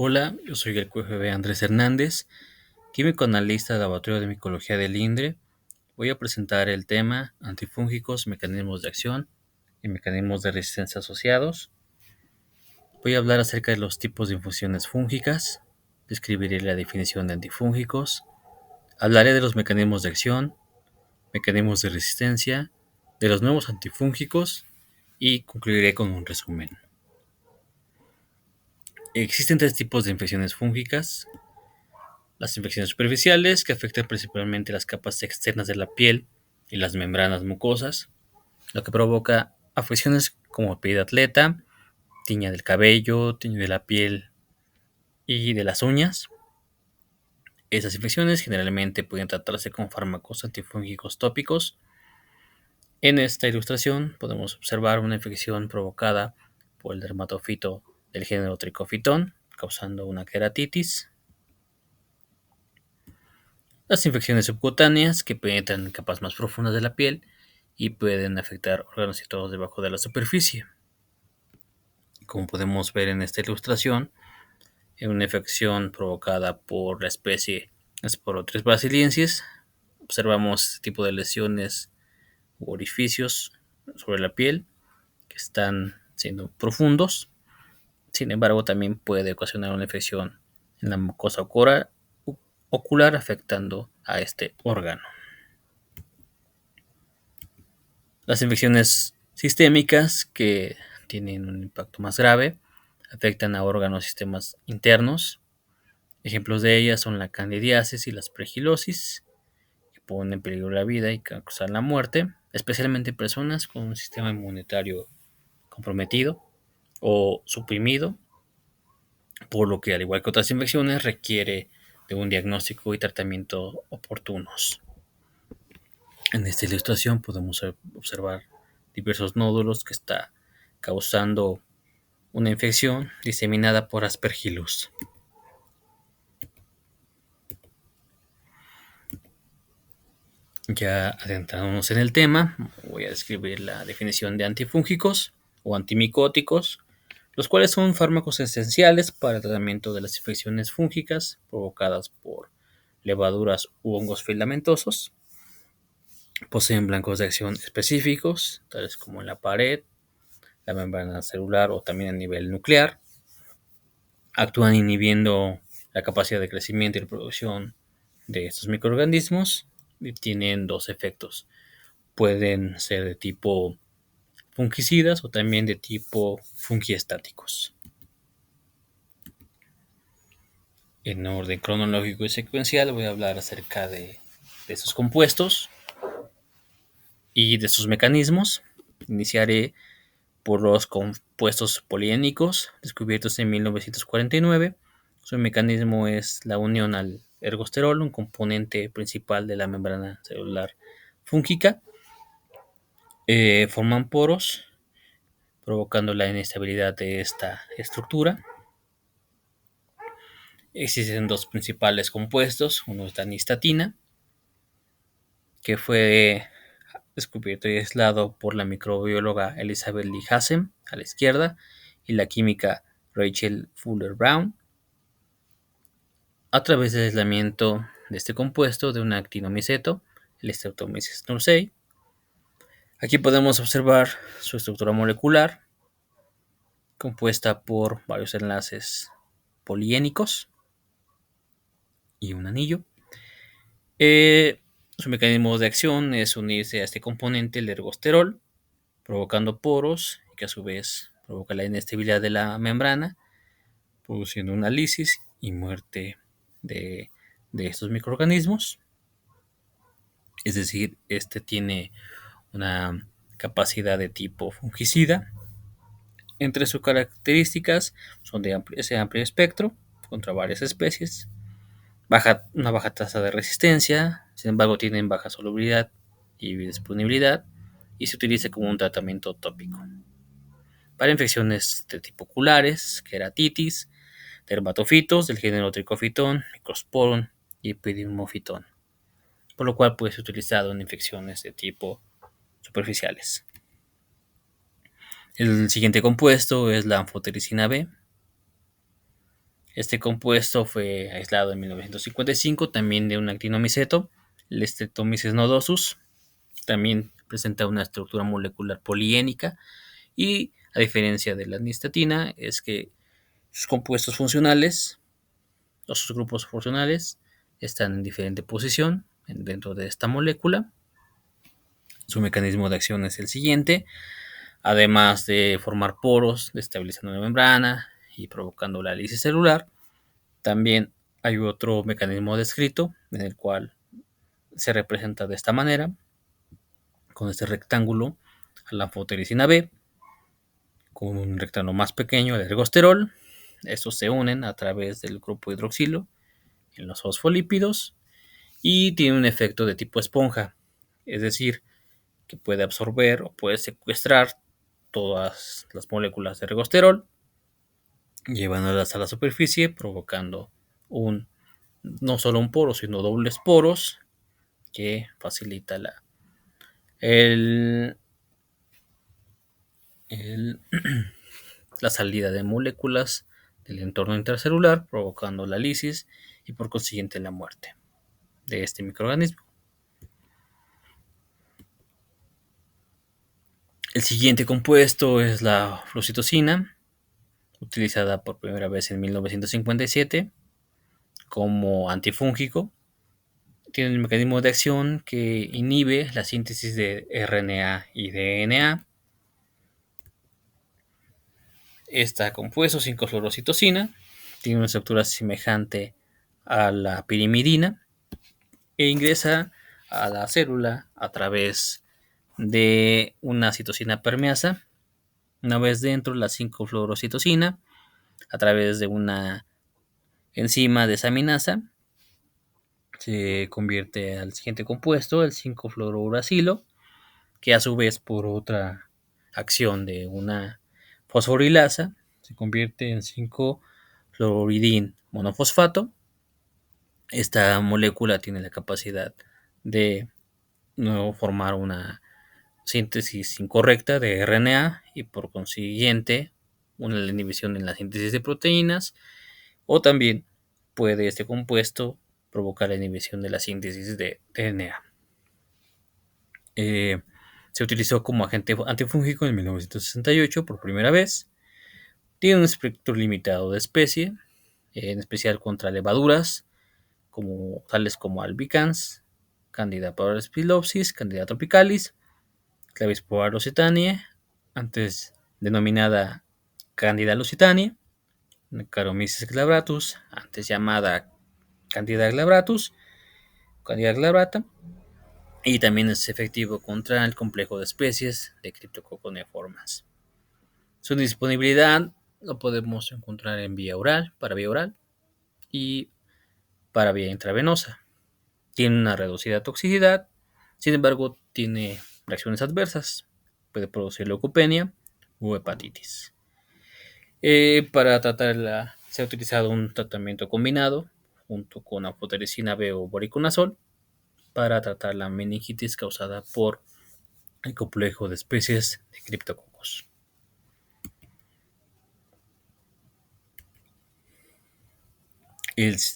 Hola, yo soy el QFB Andrés Hernández, químico analista del Laboratorio de Micología del INDRE. Voy a presentar el tema antifúngicos, mecanismos de acción y mecanismos de resistencia asociados. Voy a hablar acerca de los tipos de infusiones fúngicas, describiré la definición de antifúngicos, hablaré de los mecanismos de acción, mecanismos de resistencia, de los nuevos antifúngicos y concluiré con un resumen. Existen tres tipos de infecciones fúngicas: las infecciones superficiales, que afectan principalmente las capas externas de la piel y las membranas mucosas, lo que provoca afecciones como piel de atleta, tiña del cabello, tiña de la piel y de las uñas. Esas infecciones generalmente pueden tratarse con fármacos antifúngicos tópicos. En esta ilustración podemos observar una infección provocada por el dermatofito del género Trichophyton, causando una queratitis. Las infecciones subcutáneas, que penetran en capas más profundas de la piel y pueden afectar órganos situados debajo de la superficie. Como podemos ver en esta ilustración, en una infección provocada por la especie Sporotres brasiliensis, observamos este tipo de lesiones u orificios sobre la piel que están siendo profundos. Sin embargo, también puede ocasionar una infección en la mucosa ocular, afectando a este órgano. Las infecciones sistémicas, que tienen un impacto más grave, afectan a órganos y sistemas internos. Ejemplos de ellas son la candidiasis y la aspergilosis, que ponen en peligro la vida y causan la muerte, especialmente en personas con un sistema inmunitario comprometido o suprimido, por lo que, al igual que otras infecciones, requiere de un diagnóstico y tratamiento oportunos. En esta ilustración podemos observar diversos nódulos que está causando una infección diseminada por Aspergillus. Ya adentrándonos en el tema, voy a describir la definición de antifúngicos o antimicóticos, los cuales son fármacos esenciales para el tratamiento de las infecciones fúngicas provocadas por levaduras u hongos filamentosos. Poseen blancos de acción específicos, tales como en la pared, la membrana celular o también a nivel nuclear. Actúan inhibiendo la capacidad de crecimiento y reproducción de estos microorganismos y tienen dos efectos. Pueden ser de tipo fungicidas o también de tipo fungiestáticos. En orden cronológico y secuencial voy a hablar acerca de estos compuestos y de sus mecanismos. Iniciaré por los compuestos poliénicos, descubiertos en 1949. Su mecanismo es la unión al ergosterol, un componente principal de la membrana celular fúngica. Forman poros, provocando la inestabilidad de esta estructura. Existen dos principales compuestos. Uno es la nistatina, que fue descubierto y aislado por la microbióloga Elizabeth Lee Hassem a la izquierda y la química Rachel Fuller Brown, a través del aislamiento de este compuesto de un actinomiceto, el Streptomyces nursei. Aquí podemos observar su estructura molecular, compuesta por varios enlaces poliénicos y un anillo. Su mecanismo de acción es unirse a este componente, el ergosterol, provocando poros, que a su vez provoca la inestabilidad de la membrana, produciendo una lisis y muerte de estos microorganismos. Es decir, este tiene una capacidad de tipo fungicida. Entre sus características son de ese amplio espectro contra varias especies, una baja tasa de resistencia, sin embargo tienen baja solubilidad y disponibilidad, y se utiliza como un tratamiento tópico para infecciones de tipo oculares, queratitis, dermatofitos del género Trichophyton, Microsporum y Epididymophyton, por lo cual puede ser utilizado en infecciones de tipo superficiales. El siguiente compuesto es la anfotericina B, Este compuesto fue aislado en 1955 también de un actinomiceto, el Streptomyces nodosus. También presenta una estructura molecular poliénica y, a diferencia de la nistatina, es que sus compuestos funcionales o sus grupos funcionales están en diferente posición dentro de esta molécula. Su mecanismo de acción es el siguiente: además de formar poros, destabilizando la membrana y provocando la lisis celular, también hay otro mecanismo descrito en el cual se representa de esta manera, con este rectángulo a la anfotericina B, con un rectángulo más pequeño, el ergosterol. Estos se unen a través del grupo hidroxilo en los fosfolípidos y tiene un efecto de tipo esponja, es decir, que puede absorber o puede secuestrar todas las moléculas de ergosterol, llevándolas a la superficie, provocando no solo un poro, sino dobles poros, que facilita el, el, la salida de moléculas del entorno intracelular, provocando la lisis y por consiguiente la muerte de este microorganismo. El siguiente compuesto es la flucitosina, utilizada por primera vez en 1957 como antifúngico. Tiene un mecanismo de acción que inhibe la síntesis de RNA y DNA. Está compuesto 5-fluorocitosina, tiene una estructura semejante a la pirimidina e ingresa a la célula a través de una citosina permeasa. Una vez dentro, la 5-fluorocitosina, a través de una enzima desaminasa, se convierte al siguiente compuesto, el 5-fluorouracilo, que a su vez por otra acción de una fosforilasa se convierte en 5-fluoridin monofosfato. Esta molécula tiene la capacidad de no formar una síntesis incorrecta de RNA y por consiguiente una inhibición en la síntesis de proteínas, o también puede este compuesto provocar la inhibición de la síntesis de DNA. Se utilizó como agente antifúngico en 1968 por primera vez. Tiene un espectro limitado de especie, en especial contra levaduras, tales como albicans, Candida parvospilopsis, Candida tropicalis, Clavispora lusitania, antes denominada Candida lusitania, Caromices glabratus, antes llamada Candida glabratus, Candida glabrata, y también es efectivo contra el complejo de especies de Cryptococcus. Su disponibilidad lo podemos encontrar en para vía oral y para vía intravenosa. Tiene una reducida toxicidad, sin embargo tiene reacciones adversas. Puede producir leucopenia o hepatitis. Para tratarla se ha utilizado un tratamiento combinado junto con anfotericina B o voriconazol para tratar la meningitis causada por el complejo de especies de Cryptococcus.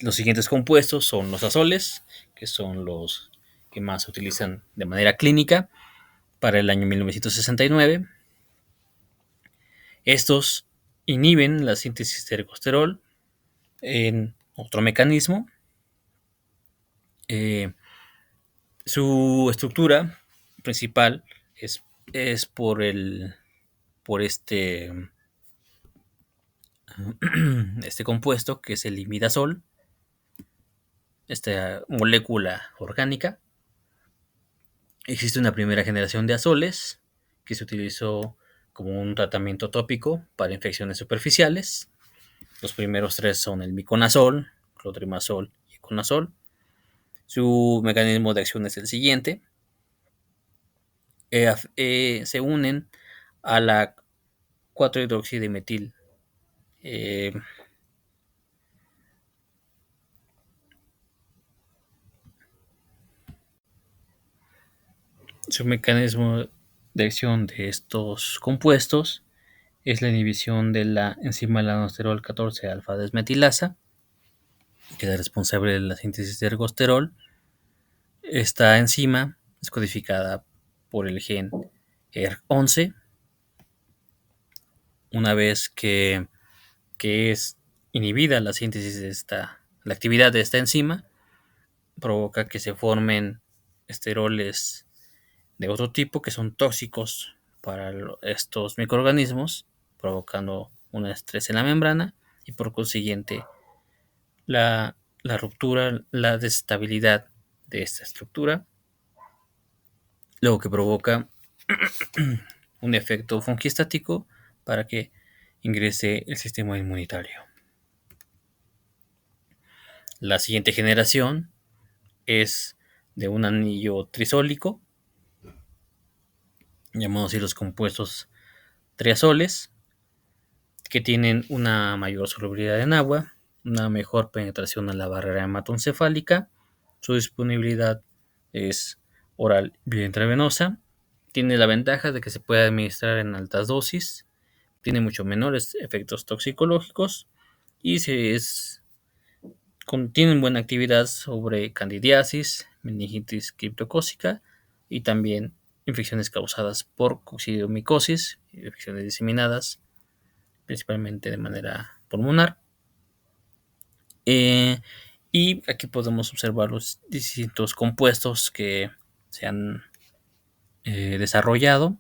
Los siguientes compuestos son los azoles, que son los que más se utilizan de manera clínica para el año 1969. Estos inhiben la síntesis de ergosterol en otro mecanismo. Su estructura principal es por este compuesto que es el imidazol, esta molécula orgánica. Existe una primera generación de azoles que se utilizó como un tratamiento tópico para infecciones superficiales. Los primeros tres son el miconazol, clotrimazol y econazol. Su mecanismo de acción es el siguiente: se unen a la 4-hidroxidimetil su mecanismo de acción de estos compuestos es la inhibición de la enzima lanosterol 14-alfa desmetilasa, que es responsable de la síntesis de ergosterol. Esta enzima es codificada por el gen ERK11. Una vez que es inhibida la síntesis la actividad de esta enzima, provoca que se formen esteroles de otro tipo que son tóxicos para estos microorganismos, provocando un estrés en la membrana y por consiguiente la ruptura, la desestabilidad de esta estructura, lo que provoca un efecto fungiestático para que ingrese el sistema inmunitario. La siguiente generación es de un anillo trisólico, llamados así los compuestos triazoles, que tienen una mayor solubilidad en agua, una mejor penetración a la barrera hematoencefálica, su disponibilidad es oral vía intravenosa, tiene la ventaja de que se puede administrar en altas dosis, tiene mucho menores efectos toxicológicos y tienen buena actividad sobre candidiasis, meningitis criptocócica y también infecciones causadas por coccidiomicosis, infecciones diseminadas principalmente de manera pulmonar. Y aquí podemos observar los distintos compuestos que se han desarrollado.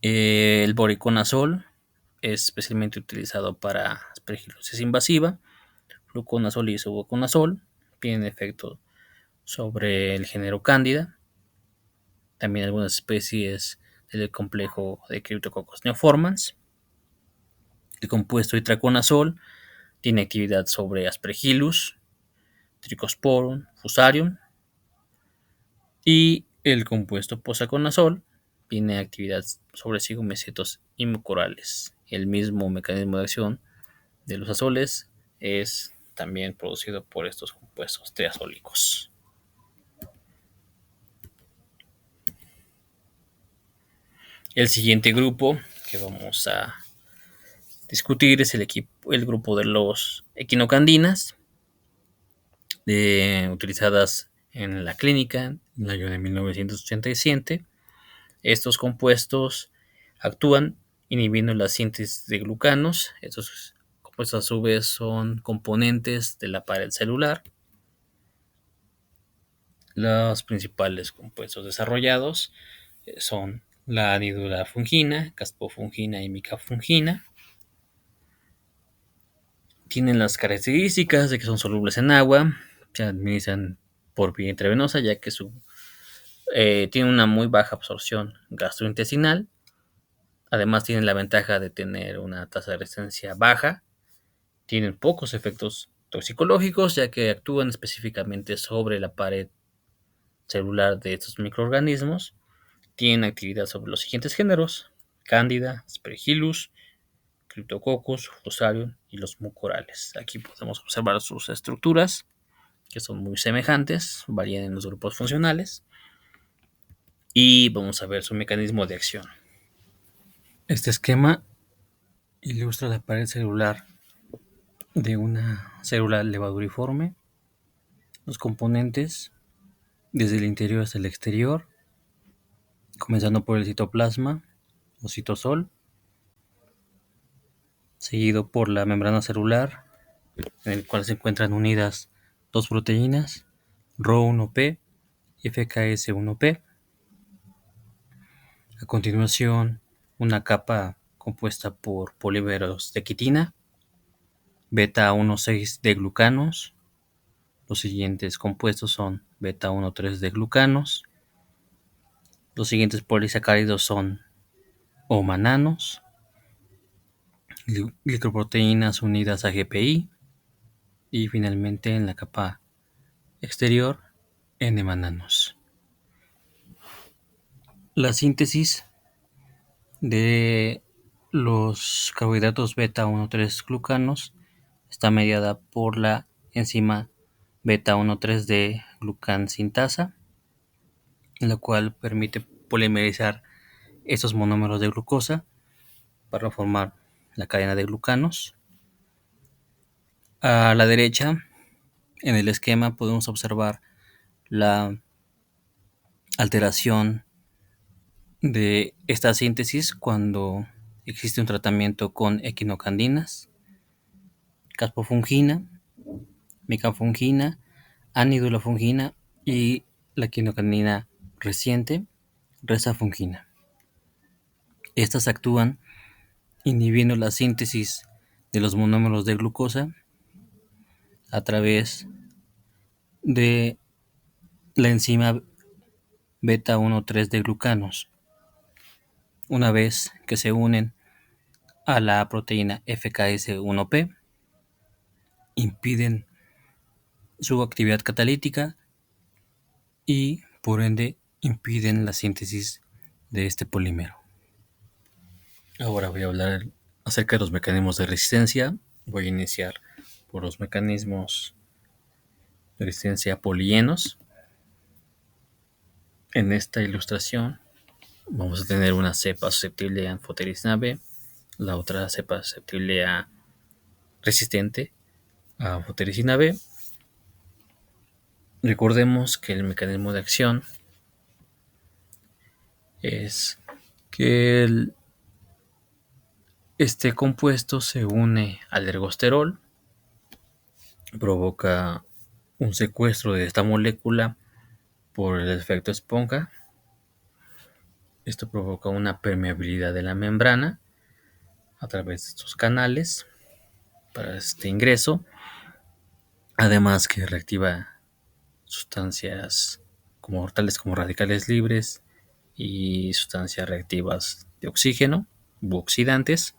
El voriconazol es especialmente utilizado para aspergilosis invasiva. Fluconazol y isobuconazol tienen efecto sobre el género Cándida. También algunas especies del complejo de Cryptococcus neoformans. El compuesto itraconazol tiene actividad sobre Aspergillus, Trichosporum, Fusarium. Y el compuesto posaconazol tiene actividad sobre zigomycetos y mucorales. El mismo mecanismo de acción de los azoles es también producido por estos compuestos triazólicos. El siguiente grupo que vamos a discutir es el grupo de los equinocandinas, utilizadas en la clínica en el año de 1987. Estos compuestos actúan inhibiendo la síntesis de glucanos. Estos compuestos a su vez son componentes de la pared celular. Los principales compuestos desarrollados son la anidulafungina, caspofungina y micafungina. Tienen las características de que son solubles en agua, se administran por vía intravenosa ya que tiene una muy baja absorción gastrointestinal. Además tienen la ventaja de tener una tasa de resistencia baja. Tienen pocos efectos toxicológicos ya que actúan específicamente sobre la pared celular de estos microorganismos. Tienen actividad sobre los siguientes géneros: Cándida, Aspergillus, Cryptococcus, Fusarium y los mucorales. Aquí podemos observar sus estructuras, que son muy semejantes, varían en los grupos funcionales. Y vamos a ver su mecanismo de acción. Este esquema ilustra la pared celular de una célula levaduriforme, los componentes desde el interior hasta el exterior, comenzando por el citoplasma o citosol, seguido por la membrana celular, en el cual se encuentran unidas dos proteínas, Rho1P y FKS1P. A continuación, una capa compuesta por polímeros de quitina, beta-1,6 de glucanos. Los siguientes compuestos son beta-1,3 de glucanos. Los siguientes polisacáridos son O-mananos, glicoproteínas unidas a GPI y finalmente en la capa exterior N-mananos. La síntesis de los carbohidratos beta-1,3 glucanos está mediada por la enzima beta-1,3 de glucansintasa, la cual permite polimerizar estos monómeros de glucosa para formar la cadena de glucanos. A la derecha, en el esquema, podemos observar la alteración de esta síntesis cuando existe un tratamiento con equinocandinas, caspofungina, micafungina, anidulafungina y la equinocandina reciente, resafungina. Estas actúan inhibiendo la síntesis de los monómeros de glucosa a través de la enzima beta 1,3 de glucanos. Una vez que se unen a la proteína FKS1P, impiden su actividad catalítica y por ende impiden la síntesis de este polímero. Ahora voy a hablar acerca de los mecanismos de resistencia. Voy a iniciar por los mecanismos de resistencia polienos. En esta ilustración vamos a tener una cepa susceptible a anfotericina B, la otra cepa susceptible a resistente a anfotericina B. Recordemos que el mecanismo de acción es que este compuesto se une al ergosterol, provoca un secuestro de esta molécula por el efecto esponja. Esto provoca una permeabilidad de la membrana a través de estos canales para este ingreso, además que reactiva sustancias tales como radicales libres y sustancias reactivas de oxígeno u oxidantes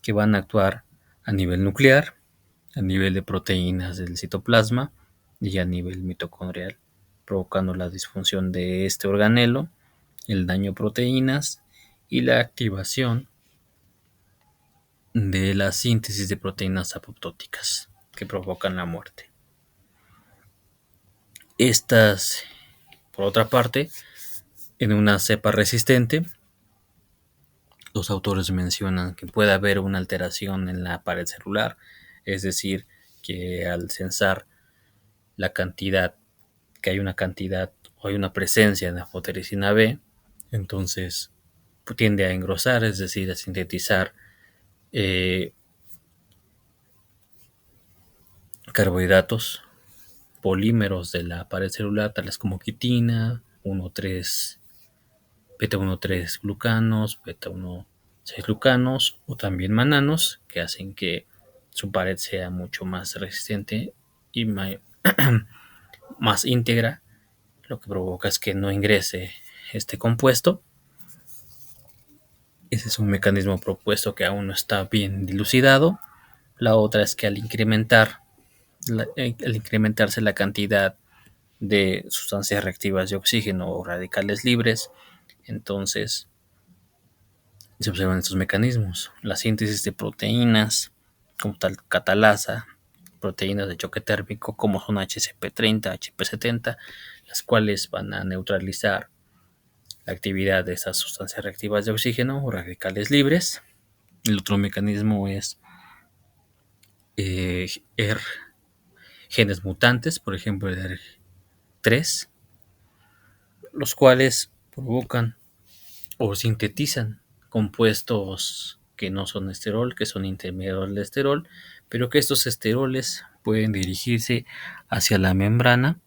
que van a actuar a nivel nuclear, a nivel de proteínas del citoplasma y a nivel mitocondrial, provocando la disfunción de este organelo, el daño a proteínas y la activación de la síntesis de proteínas apoptóticas que provocan la muerte. Estas, por otra parte, en una cepa resistente, los autores mencionan que puede haber una alteración en la pared celular, es decir, que al censar la cantidad, que hay una cantidad o hay una presencia de anfotericina B, entonces tiende a engrosar, es decir, a sintetizar carbohidratos, polímeros de la pared celular, tales como quitina, 1,3, beta 1,3 glucanos, beta 1,6 glucanos o también mananos, que hacen que su pared sea mucho más resistente y más íntegra, lo que provoca es que no ingrese este compuesto. Ese es un mecanismo propuesto que aún no está bien dilucidado. La otra es que al incrementarse la cantidad de sustancias reactivas de oxígeno o radicales libres, entonces se observan estos mecanismos. La síntesis de proteínas, como tal catalasa, proteínas de choque térmico, como son HCP30, HP70, las cuales van a neutralizar la actividad de esas sustancias reactivas de oxígeno o radicales libres. El otro mecanismo es genes mutantes, por ejemplo el ERG3, los cuales provocan o sintetizan compuestos que no son esterol, que son intermediarios del esterol, pero que estos esteroles pueden dirigirse hacia la membrana,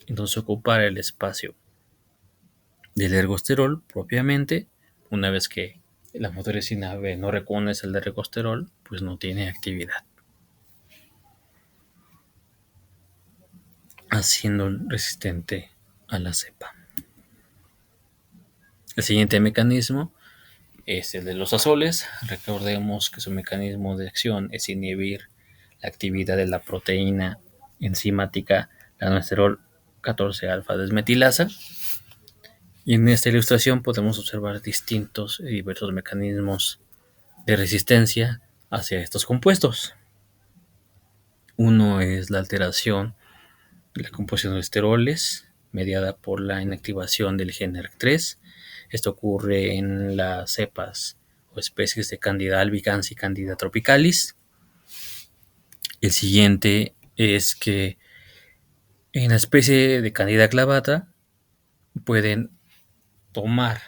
entonces ocupar el espacio del ergosterol propiamente. Una vez que la anfotericina B no reconoce el ergosterol, pues no tiene actividad, haciendo resistente a la cepa. El siguiente mecanismo es el de los azoles. Recordemos que su mecanismo de acción es inhibir la actividad de la proteína enzimática lanoesterol 14-alfa desmetilasa. Y en esta ilustración podemos observar distintos y diversos mecanismos de resistencia hacia estos compuestos. Uno es la alteración de la composición de esteroles mediada por la inactivación del gen ERG3. Esto ocurre en las cepas o especies de Candida albicans y Candida tropicalis. El siguiente es que en la especie de Candida clavata pueden tomar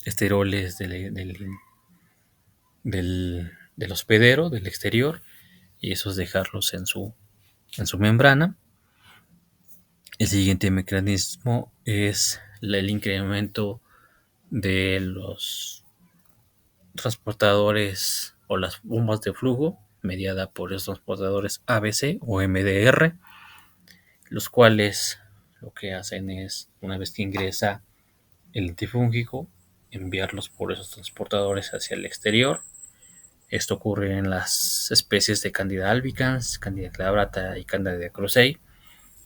esteroles del hospedero, del exterior, y esos dejarlos en su membrana. El siguiente mecanismo es el incremento de los transportadores o las bombas de flujo mediada por los transportadores ABC o MDR, los cuales lo que hacen es, una vez que ingresa el antifúngico, enviarlos por esos transportadores hacia el exterior. Esto ocurre en las especies de Candida albicans, Candida glabrata y Candida cruzei.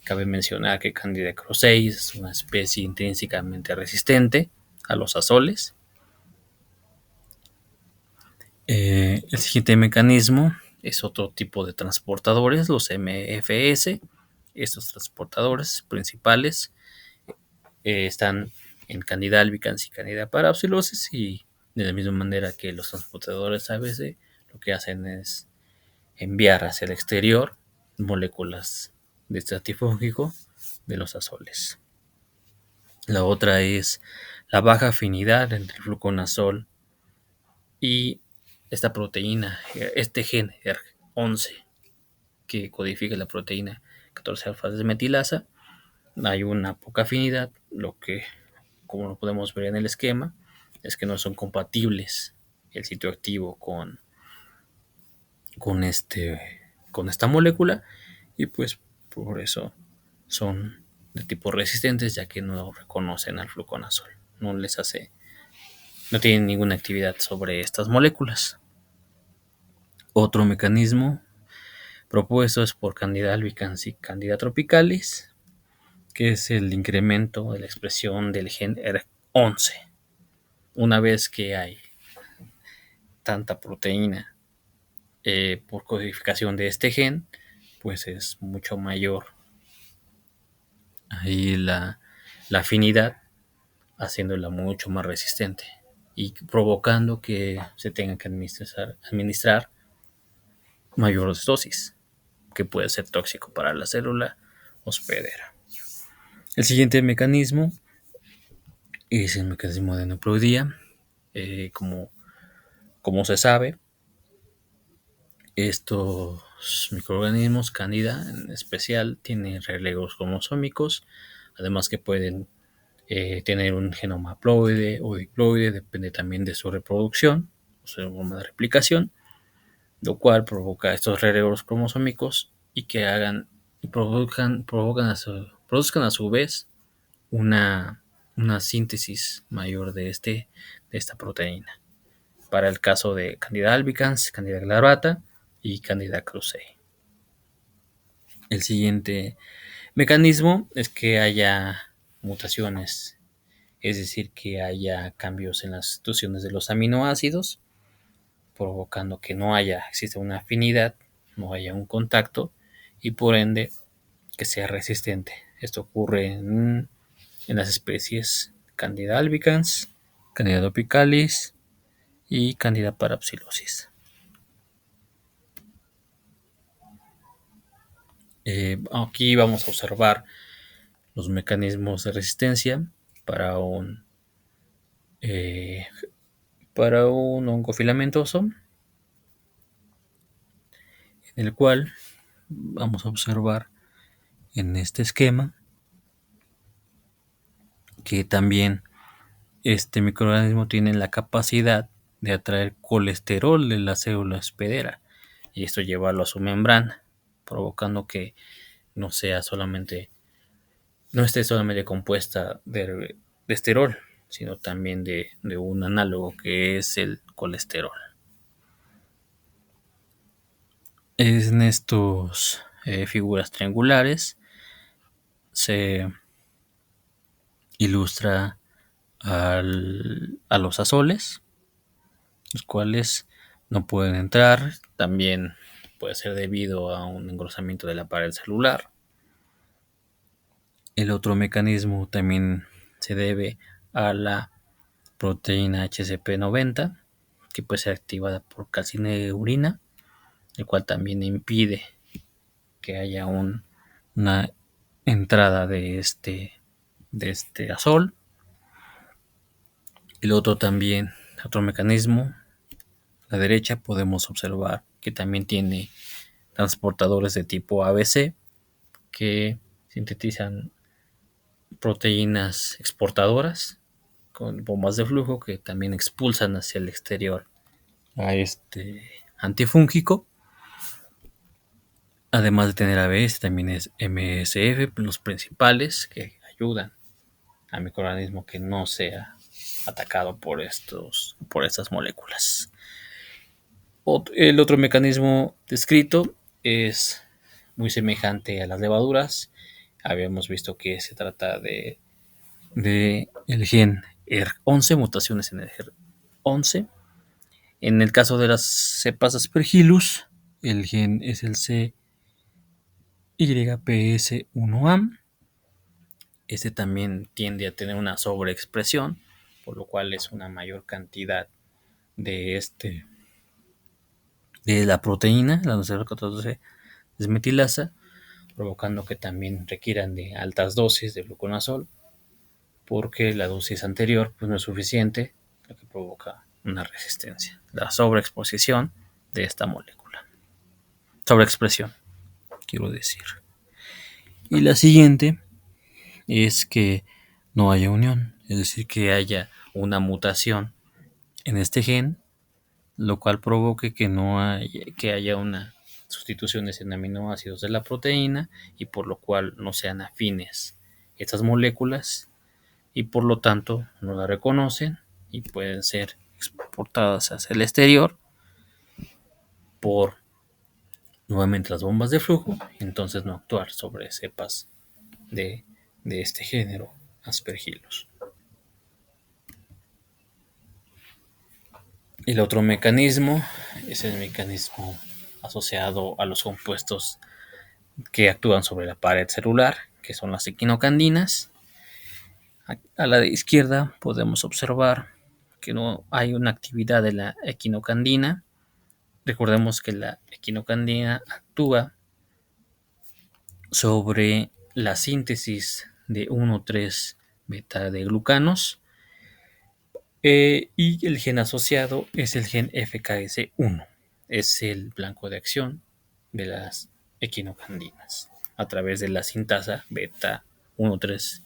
Cabe mencionar que Candida cruzei es una especie intrínsecamente resistente a los azoles. El siguiente mecanismo es otro tipo de transportadores, los MFS. Estos transportadores principales están en Candida albicans y Candida parapsilosis, y de la misma manera que los transportadores ABC, lo que hacen es enviar hacia el exterior moléculas de este antifúngico de los azoles. La otra es la baja afinidad entre el fluconazol y esta proteína, este gen ERG11, que codifica la proteína 14-alfa-desmetilasa. Hay una poca afinidad, lo que, como lo podemos ver en el esquema, es que no son compatibles el sitio activo con esta molécula, y pues por eso son de tipo resistentes, ya que no reconocen al fluconazol, no tienen ninguna actividad sobre estas moléculas. Otro mecanismo propuesto es por Candida albicans y Candida tropicalis, que es el incremento de la expresión del gen ERG11. Una vez que hay tanta proteína por codificación de este gen, pues es mucho mayor ahí la afinidad, haciéndola mucho más resistente y provocando que se tenga que administrar mayores dosis, que puede ser tóxico para la célula hospedera. El siguiente mecanismo es el mecanismo de aneuploidía. Como se sabe, estos microorganismos, Candida en especial, tienen relegos cromosómicos, además que pueden tener un genoma haploide o diploide, depende también de su reproducción, o su forma de replicación, lo cual provoca estos relegos cromosómicos y que produzcan a su vez una síntesis mayor de esta proteína. Para el caso de Candida albicans, Candida glabrata y Candida cruzei. El siguiente mecanismo es que haya mutaciones, es decir, que haya cambios en las sustituciones de los aminoácidos, provocando que exista una afinidad, no haya un contacto, y por ende que sea resistente. Esto ocurre en las especies Candida albicans, Candida tropicalis y Candida parapsilosis. Aquí vamos a observar los mecanismos de resistencia para un hongo filamentoso, en el cual vamos a observar en este esquema que también este microorganismo tiene la capacidad de atraer colesterol de la célula hospedera, y esto llevarlo a su membrana, provocando que no esté solamente compuesta de esterol, sino también de un análogo que es el colesterol. En estas figuras triangulares se ilustra a los azoles, los cuales no pueden entrar. También puede ser debido a un engrosamiento de la pared celular. El otro mecanismo también se debe a la proteína HCP90, que puede ser activada por calcineurina, el cual también impide que haya una entrada de este azol. El otro también, otro mecanismo, a la derecha podemos observar que también tiene transportadores de tipo ABC que sintetizan proteínas exportadoras con bombas de flujo que también expulsan hacia el exterior a este antifúngico. Además de tener ABS, también es MSF, los principales que ayudan al microorganismo que no sea atacado por estas moléculas. El otro mecanismo descrito es muy semejante a las levaduras. Habíamos visto que se trata de el gen ER11, mutaciones en el gen 11. En el caso de las cepas Aspergillus, el gen es el CYPS1A. Este también tiende a tener una sobreexpresión, por lo cual es una mayor cantidad de de la proteína, la 12 desmetilasa, provocando que también requieran de altas dosis de fluconazol, porque la dosis anterior pues, no es suficiente, lo que provoca una resistencia, la sobreexposición de esta molécula. Sobreexpresión, quiero decir. Y la siguiente es que no haya unión, es decir, que haya una mutación en este gen, lo cual provoque que haya una sustituciones en aminoácidos de la proteína y por lo cual no sean afines estas moléculas y por lo tanto no la reconocen y pueden ser exportadas hacia el exterior por nuevamente las bombas de flujo y entonces no actuar sobre cepas de, de este género Aspergillus. El otro mecanismo es el mecanismo asociado a los compuestos que actúan sobre la pared celular, que son las equinocandinas. A la izquierda podemos observar que no hay una actividad de la equinocandina. Recordemos que la equinocandina actúa sobre la síntesis de 1,3 beta de glucanos y el gen asociado es el gen FKS1. Es el blanco de acción de las equinocandinas a través de la sintasa beta 1,3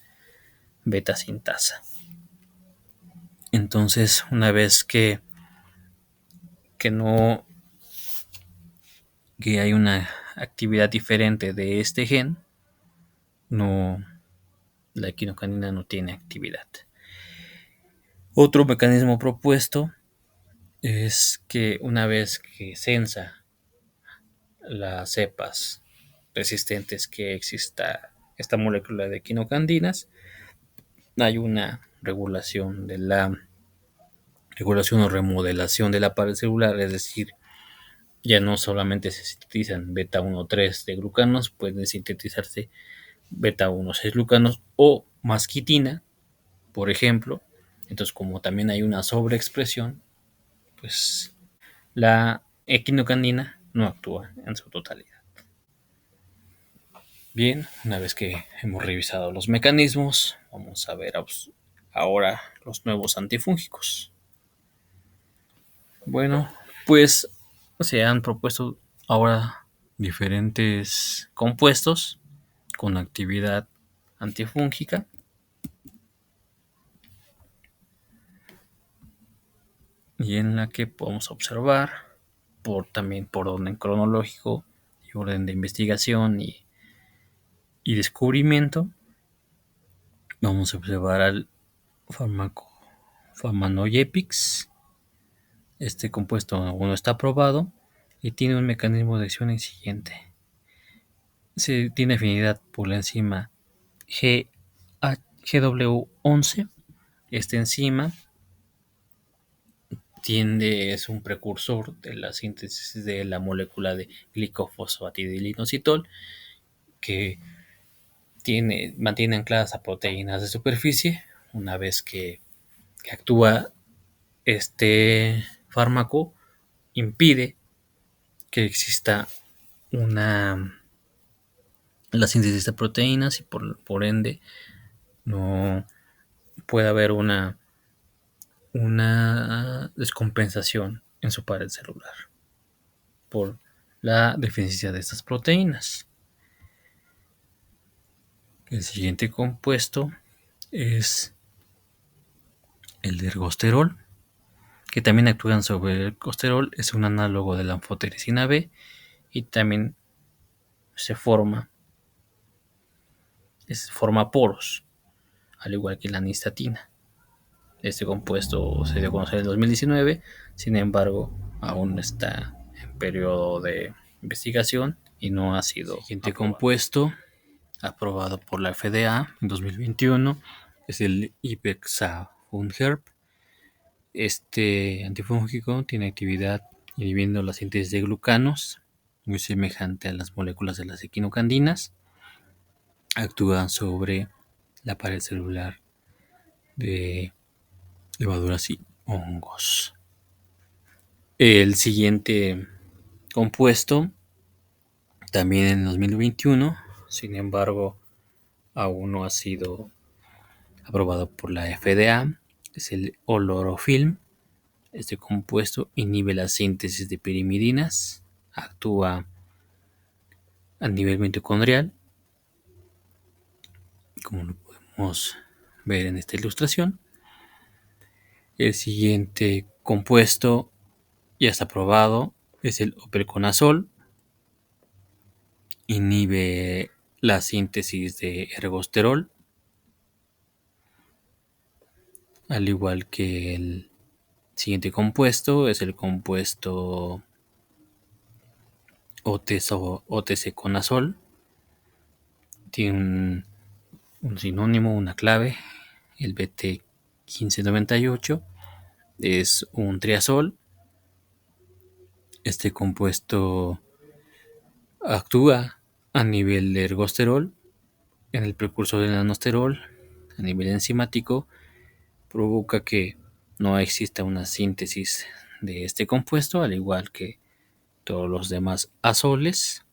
beta sintasa. Entonces, una vez que no que hay una actividad diferente de este gen, no la equinocanina no tiene actividad. Otro mecanismo propuesto es que una vez que sensa las cepas resistentes que exista esta molécula de equinocandinas, hay una regulación regulación o remodelación de la pared celular, es decir, ya no solamente se sintetizan beta 1,3 de glucanos, pueden sintetizarse beta 1,6 glucanos o masquitina, por ejemplo. Entonces, como también hay una sobreexpresión, pues la equinocanina no actúa en su totalidad. Bien, una vez que hemos revisado los mecanismos, vamos a ver ahora los nuevos antifúngicos. Bueno, pues se han propuesto ahora diferentes compuestos con actividad antifúngica. Y en la que podemos observar también por orden cronológico y orden de investigación y descubrimiento. Vamos a observar al fármaco Famanoyepix. Este compuesto aún no está aprobado y tiene un mecanismo de acción siguiente. Se tiene afinidad por la enzima GW11. Esta enzima es un precursor de la síntesis de la molécula de glicofosfatidilinositol que mantiene ancladas a proteínas de superficie. Una vez que que actúa este fármaco impide que exista la síntesis de proteínas y por ende no puede haber una descompensación en su pared celular por la deficiencia de estas proteínas. El siguiente compuesto es el ergosterol, que también actúan sobre el colesterol, es un análogo de la anfotericina B y también forma poros, al igual que la nistatina. Este compuesto se dio a conocer en 2019, sin embargo, aún está en periodo de investigación y no ha sido el siguiente compuesto aprobado por la FDA en 2021 es el ipecacuanha. Este antifúngico tiene actividad inhibiendo la síntesis de glucanos, muy semejante a las moléculas de las equinocandinas. Actúa sobre la pared celular de levaduras y hongos. El siguiente compuesto, también en 2021, sin embargo, aún no ha sido aprobado por la FDA, es el olorofilm. Este compuesto inhibe la síntesis de pirimidinas, actúa a nivel mitocondrial, como lo podemos ver en esta ilustración. El siguiente compuesto ya está aprobado, es el operconazol. Inhibe la síntesis de ergosterol, al igual que el siguiente compuesto es el compuesto oteseconazol. Tiene un sinónimo, una clave, el BT1598. Es un triazol. Este compuesto actúa a nivel de ergosterol en el precursor del anosterol. A nivel enzimático provoca que no exista una síntesis de este compuesto, al igual que todos los demás azoles,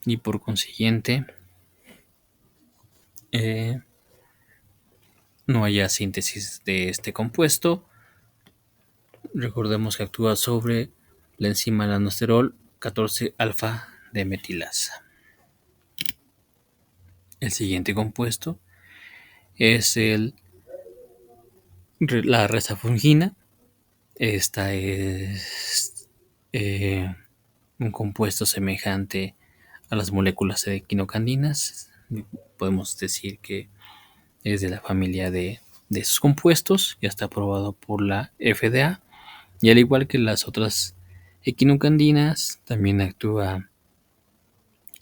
y por consiguiente no haya síntesis de este compuesto. Recordemos que actúa sobre la enzima anosterol 14-alfa de metilasa. El siguiente compuesto es la resafungina. Esta es un compuesto semejante a las moléculas de quinocandinas. Podemos decir que es de la familia de esos compuestos. Ya está aprobado por la FDA. Y al igual que las otras equinocandinas, también actúa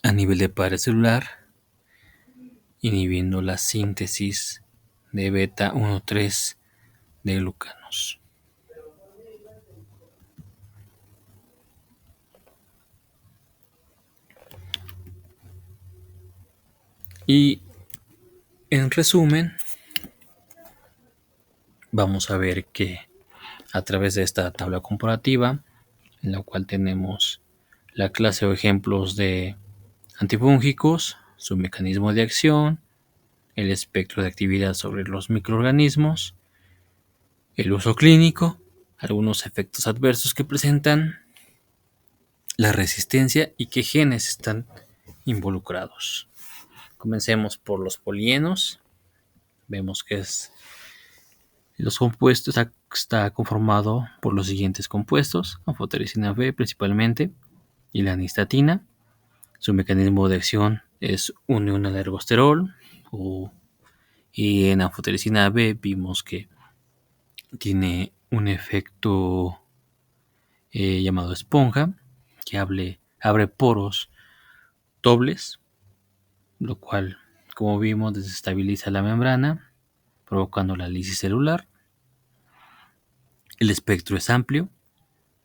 a nivel de pared celular, inhibiendo la síntesis de beta 1,3 de glucanos. Y en resumen, vamos a ver que a través de esta tabla comparativa, en la cual tenemos la clase o ejemplos de antifúngicos, su mecanismo de acción, el espectro de actividad sobre los microorganismos, el uso clínico, algunos efectos adversos que presentan, la resistencia y qué genes están involucrados. Comencemos por los polienos. Vemos que los compuestos está conformado por los siguientes compuestos: anfotericina B principalmente y la nistatina. Su mecanismo de acción es unión al ergosterol, y en anfotericina B vimos que tiene un efecto llamado esponja, que abre poros dobles, lo cual, como vimos, desestabiliza la membrana, provocando la lisis celular. El espectro es amplio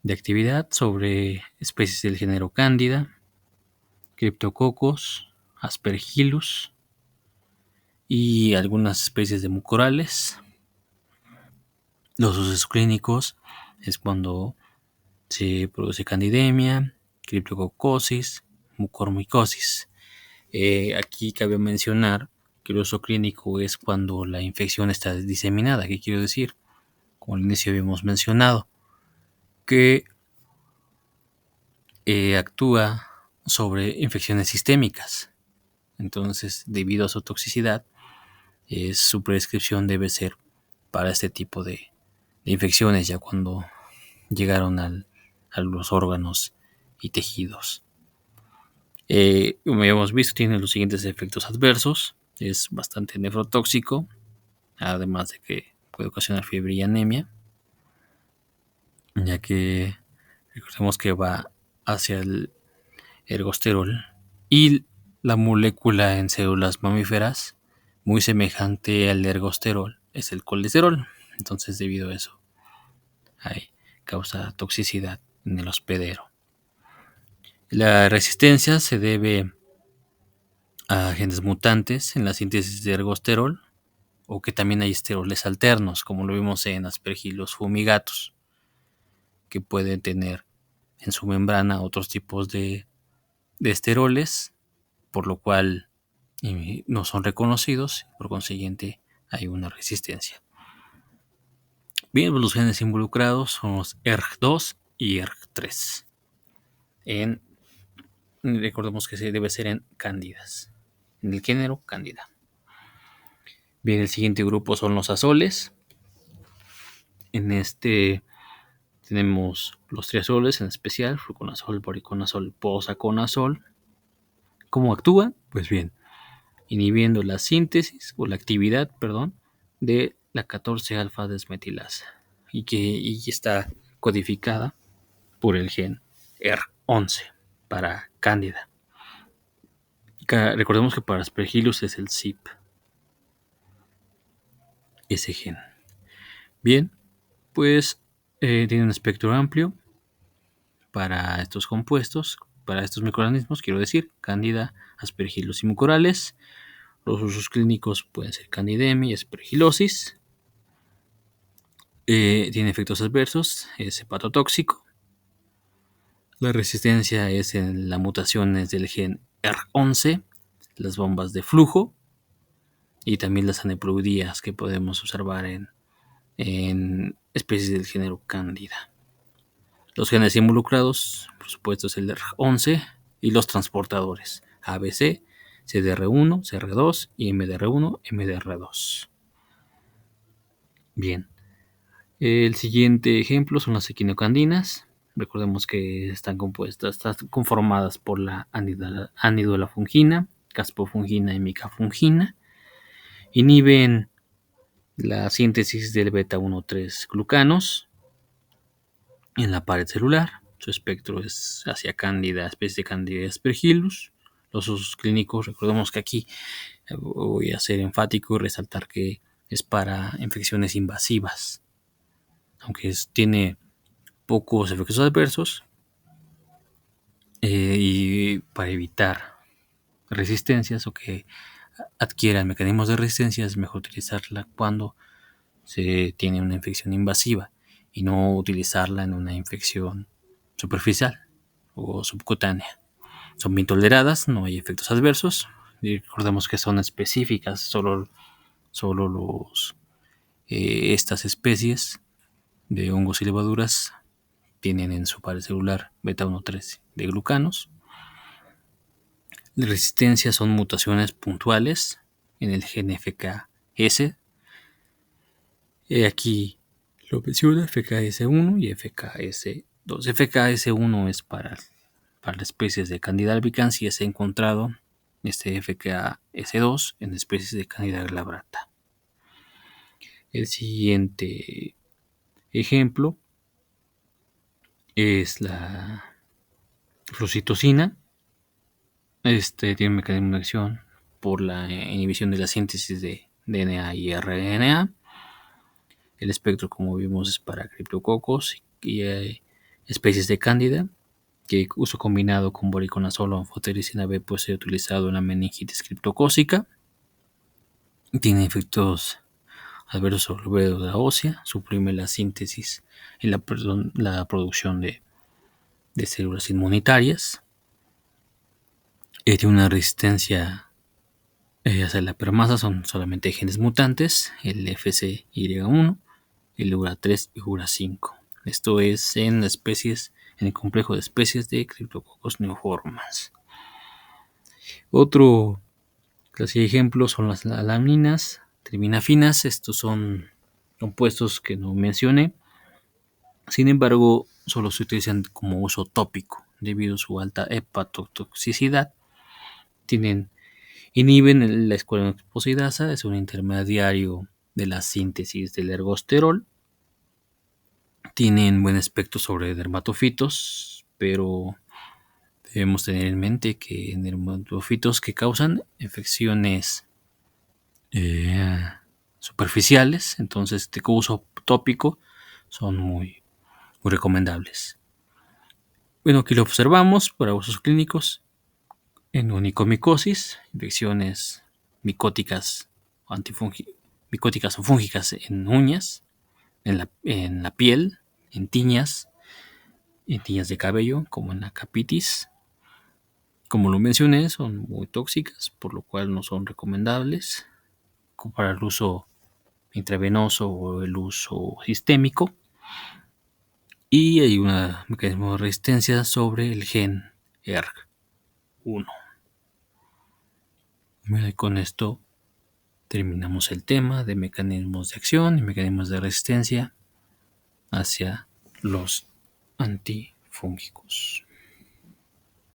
de actividad sobre especies del género Cándida, Cryptococcus, Aspergillus y algunas especies de mucorales. Los usos clínicos es cuando se produce candidemia, criptococosis, mucormicosis. Aquí cabe mencionar que el uso clínico es cuando la infección está diseminada. ¿Qué quiero decir? Como al inicio habíamos mencionado, que actúa sobre infecciones sistémicas. Entonces, debido a su toxicidad, su prescripción debe ser para este tipo de infecciones, ya cuando llegaron a los órganos y tejidos. Como ya hemos visto, tiene los siguientes efectos adversos. Es bastante nefrotóxico, además de que puede ocasionar fiebre y anemia, ya que recordemos que va hacia el ergosterol y la molécula en células mamíferas muy semejante al ergosterol es el colesterol. Entonces, debido a eso, hay causa toxicidad en el hospedero. La resistencia se debe a genes mutantes en la síntesis de ergosterol o que también hay esteroles alternos, como lo vimos en Aspergillus fumigatus, que pueden tener en su membrana otros tipos de esteroles, por lo cual no son reconocidos, por consiguiente hay una resistencia. Bien, pues los genes involucrados son los ERG2 y ERG3. Recordemos que se debe ser en cándidas, en el género cándida. Bien, el siguiente grupo son los azoles. En este tenemos los triazoles, en especial fluconazol, boriconazol, posaconazol. ¿Cómo actúan? Pues bien, inhibiendo la síntesis o la actividad, de la 14-alfa desmetilasa y está codificada por el gen ER11 para cándida. Recordemos que para Aspergillus es el CYP, ese gen. Bien, pues tiene un espectro amplio para estos compuestos, para estos microorganismos, quiero decir, cándida, Aspergillus y mucorales. Los usos clínicos pueden ser candidemia y aspergilosis. Tiene efectos adversos, es hepatotóxico. La resistencia es en las mutaciones del gen ER11, las bombas de flujo y también las aneuploidías que podemos observar en especies del género Cándida. Los genes involucrados, por supuesto, es el ER11 y los transportadores ABC, CDR1, CR2 y MDR1, MDR2. Bien, el siguiente ejemplo son las equinocandinas. Recordemos que están conformadas por la anidolafungina, caspofungina y micafungina. Inhiben la síntesis del beta-1,3 glucanos en la pared celular. Su espectro es hacia cándida, especie de Candida aspergillus. Los usos clínicos, recordemos que aquí voy a ser enfático y resaltar que es para infecciones invasivas. Aunque tiene pocos efectos adversos, y para evitar resistencias o que adquieran mecanismos de resistencia es mejor utilizarla cuando se tiene una infección invasiva y no utilizarla en una infección superficial o subcutánea. Son bien toleradas, no hay efectos adversos y recordemos que son específicas, solo estas especies de hongos y levaduras tienen en su pared celular beta-1,3 de glucanos. La resistencia son mutaciones puntuales en el gen FKS. Aquí lo menciona FKS1 y FKS2. FKS1 es para las especies de Candida albicans y se ha encontrado este FKS2 en especies de Candida glabrata. El siguiente ejemplo es la flucitocina. Tiene un mecanismo de acción por la inhibición de la síntesis de DNA y RNA. El espectro, como vimos, es para criptococos y especies de cándida, que uso combinado con boriconazol o anfotericina B puede ser utilizado en la meningitis criptocócica. Tiene efectos adverso sobre la médula ósea, suprime la síntesis y la producción de células inmunitarias. Tiene una resistencia hacia la permasa, son solamente genes mutantes, el FCY1, el URA3 y URA5. Esto es en el complejo de especies de Cryptococcus neoformans. Otro clase de ejemplos son las alaminas, terminafinas. Estos son compuestos que no mencioné. Sin embargo, solo se utilizan como uso tópico debido a su alta hepatotoxicidad. Inhiben la escualenoxoposidasa, es un intermediario de la síntesis del ergosterol. Tienen buen aspecto sobre dermatofitos, pero debemos tener en mente que en dermatofitos que causan infecciones superficiales, entonces de uso tópico, son muy recomendables. Bueno, aquí lo observamos para usos clínicos en onicomicosis, infecciones micóticas o fúngicas en uñas, en la piel, en tiñas de cabello, como en la capitis. Como lo mencioné, son muy tóxicas, por lo cual no son recomendables para el uso intravenoso o el uso sistémico. Y hay un mecanismo de resistencia sobre el gen ERG1. Y con esto terminamos el tema de mecanismos de acción y mecanismos de resistencia hacia los antifúngicos.